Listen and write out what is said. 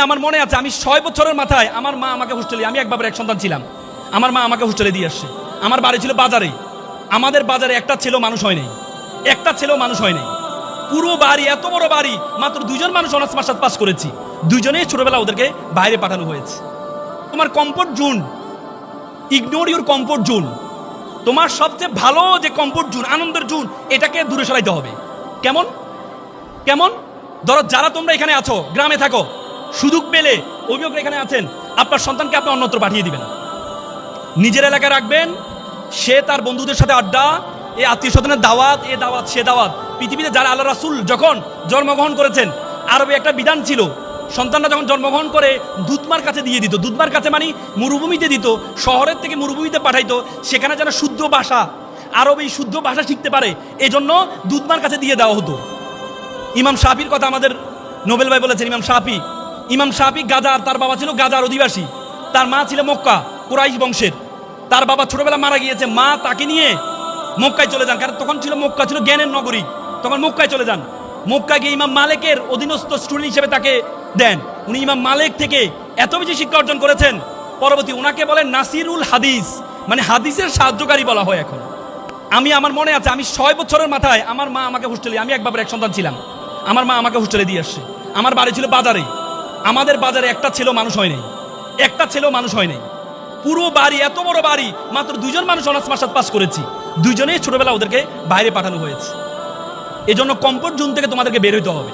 আমার মনে আছে আমি 6 বছরের মাথায় আমার মা আমাকে হোস্টেলে, আমি এক বাবার এক সন্তান ছিলাম, আমার মা আমাকে হোস্টেলে দিয়ে আসছে। আমার বাড়ি ছিল বাজারে, আমাদের বাজারে একটা ছেলেও মানুষ হয় নাই, একটা ছেলেও মানুষ হয় নাই। পুরো বাড়ি, এত বড় বাড়ি, মাত্র 2 জন মানুষ অনার্স মাস্টার্স পাস করেছি। 2 জনেই ছোটবেলা ওদেরকে বাইরে পাঠানো হয়েছে। তোমার comfort zone, ignore your comfort zone. তোমার সবচেয়ে ভালো যে কমফোর্ট জোন, আনন্দের জোন, এটাকে দূরে সরাইতে হবে। কেমন কেমন ধরো যারা তোমরা এখানে আছো, গ্রামে থাকো, সুযোগ পেলে অভিভাবক এখানে আছেন, আপনার সন্তানকে আপনি অন্যত্র পাঠিয়ে দিবেন, নিজের এলাকায় রাখবেন। সে তার বন্ধুদের সাথে আড্ডা, এ আত্মীয় স্বজনের দাওয়াত, এ দাওয়াত সে দাওয়াত। পৃথিবীতে যারা আল্লাহ রাসূল যখন জন্মগ্রহণ করেছেন, আরবে একটা বিধান ছিল, সন্তানরা যখন জন্মগ্রহণ করে দুধমার কাছে দিয়ে দিত। দুধমার কাছে মানে মরুভূমিতে দিত, শহরের থেকে মরুভূমিতে পাঠাইতো, সেখানে যেন শুদ্ধ ভাষা, আরবে শুদ্ধ ভাষা শিখতে পারে, এজন্য দুধমার কাছে দিয়ে দেওয়া হতো। ইমাম শাফির কথা আমাদের নোবেল ভাই বলেছেন। ইমাম শাফি গাজার, তার বাবা ছিল গাজার অধিবাসী, তার মা ছিল মক্কা কুরাইশ বংশের। তার বাবা ছোটবেলা মারা গিয়েছে, মা তাকে নিয়ে মক্কায় চলে যান, কারণ তখন ছিল মক্কা ছিল জ্ঞানের নগরী, তখন মক্কায় চলে যান। মক্কা গিয়ে ইমাম মালিকের অধীনস্থ স্টুডেন্ট হিসেবে তাকে দেন। উনি ইমাম মালিক থেকে এত বেশি শিক্ষা অর্জন করেছেন, পরবর্তী ওনাকে বলেন নাসিরুল হাদিস, মানে হাদিসের সাহায্যকারী বলা হয় এখন। আমার মনে আছে আমি 6 বছরের মাথায় আমার মা আমাকে হোস্টেলে, আমি এক বাবার এক সন্তান ছিলাম, আমার মা আমাকে হোস্টেলে দিয়ে আসছে। আমার বাড়ি ছিল বাজারে, আমাদের বাজারে একটা ছেলেও মানুষ হয় নাই, একটা ছেলেও মানুষ হয় নাই। পুরো বাড়ি, এত বড় বাড়ি, মাত্র 2 জন মানুষ অনার্স মাস্টার্স পাস করেছি। 2 জনেই ছোটবেলা ওদেরকে বাইরে পাঠানো হয়েছে। এজন্য কমফোর্ট জোন থেকে তোমাদেরকে বের হইতে হবে।